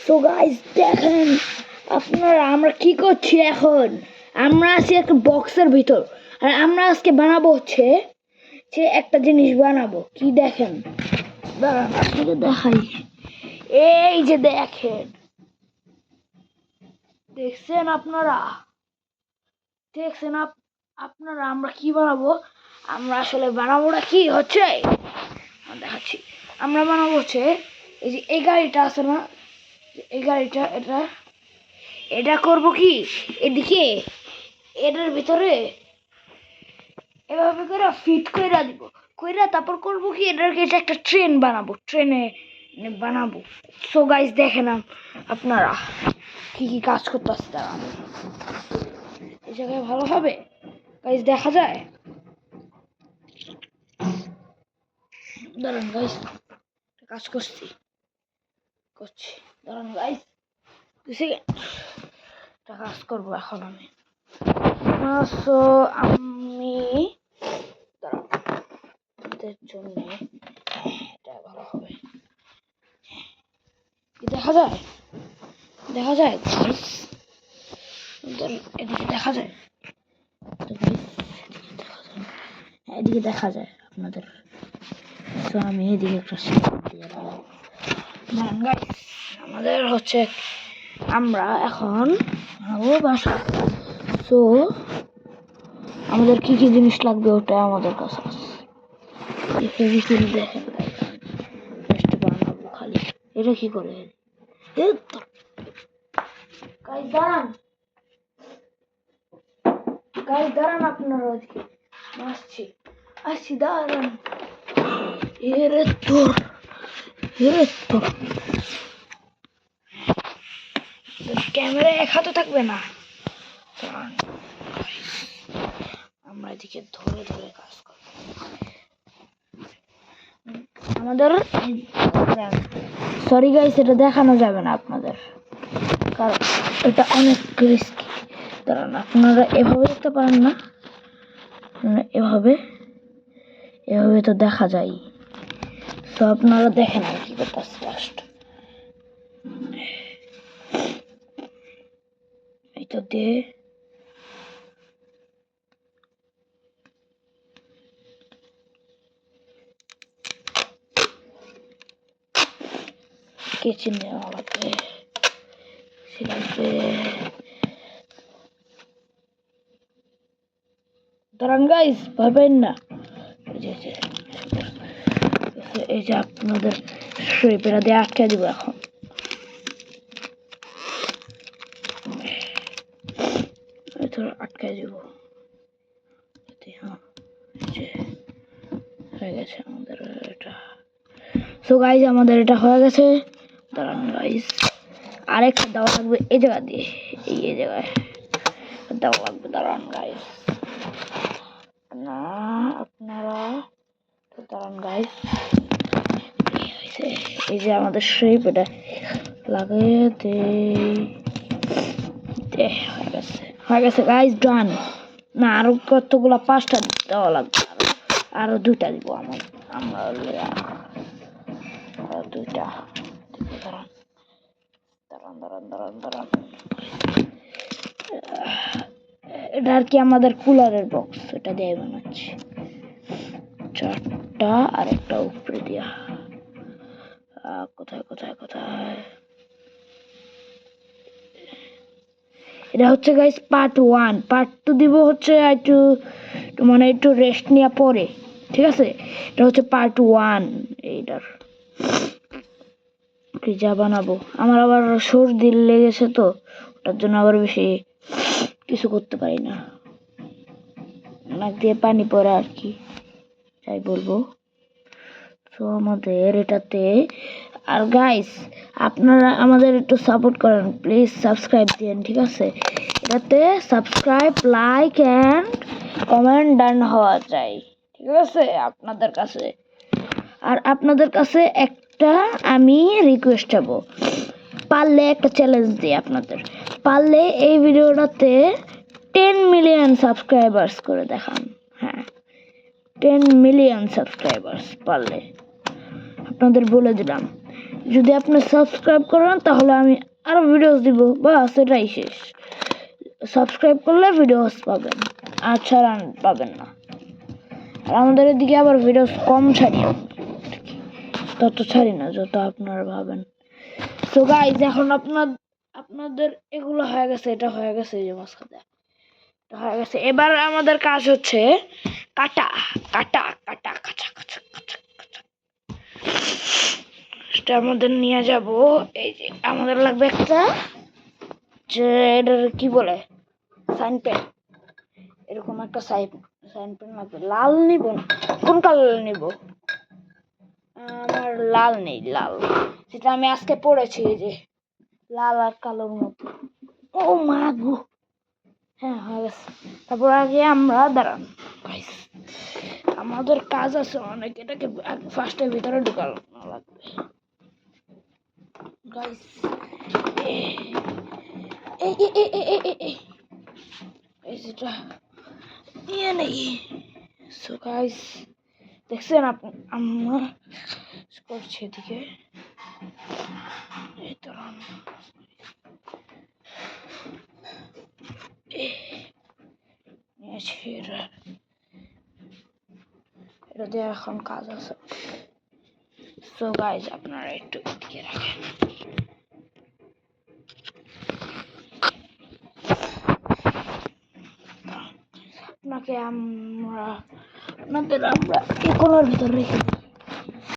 So guys দেখেন আপনারা আমরা কি করছি এখন। আমরা আছি একটা বক্সের ভিতর আর আমরা আজকে বানাবো হচ্ছে যে একটা জিনিস বানাবো। কি দেখেন, দাঁড়ান আপনাকে দেখাই। এই যে দেখেন, দেখছেন আপনারা, দেখছেন আপনারা আমরা কি বানাবো। আমরা আসলে বানাবোটা কি হচ্ছে দেখাচ্ছি। আমরা বানাবো হচ্ছে এই যে এই গাড়িটা আছে না, এই গাড়িটা, এটা করব কি এদিকে এটার ভিতরে এভাবে করে ফিট কইরা দিব, কইরা তারপর করব কি এটাকে একটা ট্রেন বানাবো, ট্রেনে বানাবো। সো গাইস দেখেন আপনারা কি কি কাজ করতেছে। দাঁড়ান, এই জায়গায় ভালো হবে গাইস, দেখা যায়। দাঁড়ান গাইস, কাজ করছি, দাঁড়ান গাইস, একটা কাজ করবো এখন আমি। সো আমি জন্য এটা ভালো হবে, দেখা যায়, দেখা যায় এদিকে দেখা যায়, এদিকে দেখা যায় আপনাদের। তো আমি এদিকে একটা আমাদের হচ্ছে আমরা এখন বাসা। তো আমাদের কি কি জিনিস লাগবে ওটা আমাদের কাছে আছে। দেখেন বানাবো খালি, এটা কি করে দাঁড়ান, দাঁড়ান আপনারা ওদিকে আসছি, দাঁড়ান। এরে তোর ক্যামেরা এক হাতে থাকবে না। আমরা এদিকে ধরে ধরে কাজ করব। আমাদের সরি গাইস, এটা দেখানো যাবে না আপনাদের, কারণ এটা অনেক রিস্কি। দাঁড়ান, আপনারা এভাবে দেখতে পারেন না, এভাবে এভাবে তো দেখা যায়। তো আপনারা দেখেন আর কি করতেছে লাস্ট। এই তো দে কেচে নেওয়া লাগবে, দাঁড়ান গাইস, ভাবেন না। এই যে আপনাদের শেপেরা দিয়ে আটকে দিব এখন। আটকে দিব, হয়ে গেছে আমাদের এটা। সো গাইস আমাদের এটা হয়ে গেছে। দাঁড়ান গাইস, আরেকটা দেওয়া লাগবে এই জায়গা দিয়ে, এই জায়গায় দেওয়া লাগবে। দাঁড়ান গাইস, না আপনারা দাঁড়ান গাইস, এই যে আমাদের শেপ এটা লাগিয়ে হয়ে গেছে গাইস, ডান। না আরো কতগুলা, 5টা দেওয়া লাগবে, আরো 2টা দিব আমরা আরো 2টা। দাঁড়ান এটা আর কি আমাদের কুলারের বক্স, এটা দিয়ে বানাচ্ছি 4টা আর একটা উপরে দিয়া। কোথায় এটা হচ্ছে গাইস পার্ট 1। পার্ট 2 দিব হচ্ছে একটু রেস্ট নেওয়া পরে, ঠিক আছে। এটা হচ্ছে পার্ট 1 এইটার পিজা বানাবো। আমার আবার সর্দি লেগেছে, তো ওটার জন্য আবার বেশি কিছু করতে পারি না, নাক দিয়ে পানি পড়ে আর কি, তাই বলবো। তো আমাদের এটাতে, আর গাইস আপনারা আমাদের একটু সাপোর্ট করেন প্লিজ, সাবস্ক্রাইব দিন, ঠিক আছে। এটাতে সাবস্ক্রাইব, লাইক অ্যান্ড কমেন্ট ডান হওয়া চাই, ঠিক আছে আপনাদের কাছে। আর আপনাদের কাছে একটা আমি রিকোয়েস্ট যাবো, পারলে একটা চ্যালেঞ্জ দিই আপনাদের, পারলে এই ভিডিওটাতে 10 মিলিয়ন সাবস্ক্রাইবার্স করে দেখান। হ্যাঁ, 10 মিলিয়ন সাবস্ক্রাইবার্স পারলে, আপনাদের বলে দিলাম। যদি আপনি সাবস্ক্রাইব করেন তাহলে আমি আরো ভিডিওস দিব, বাস এটাই শেষ। সাবস্ক্রাইব করলে ভিডিওস পাবেন, আর ছাড়া পাবেন না। আর আমাদের এদিকে আবার ভিডিওস কম ছাড়ি, তত ছাড়ি না যত আপনারা ভাবেন। তো গাইজ এখন আপনাদের এগুলো হয়ে গেছে, এটা হয়ে গেছে, এই যে মাঝখানে হয়ে গেছে। এবার আমাদের কাজ হচ্ছে কাটা কাটা কাটা কাটা কাটা কাটা কাটা। সেটা আমাদের নিয়ে যাব। এই যে আমাদের লাগবে একটা, যে এটার কি বলে, সাইন পেন, এরকম একটা সাইন পেন লাগবে। লাল নিব, কোন কালার নিব? আমার লাল নেই, লাল যেটা আমি আজকে পড়েছি, এই যে লাল আর কালোর মতো। ও মা গো, হ্যাঁ হয়ে গেছে। তারপর আগে আমরা দাঁড়ান গাইস, আমাদের কাজ আছে অনেক, এটাকে ফার্স্টের ভিতরে ঢুকানো লাগবে গাইস। এটা নিয়ে নেই। সো গাইস দেখছেন আমরা করছি এদিকে, এই তো এটা দিয়ে এখন কাজ আছে। সো গাইস আপনারা একটু এদিকে রাখেন। আপনাদের আমরা এই কোণার ভিতরে রেখে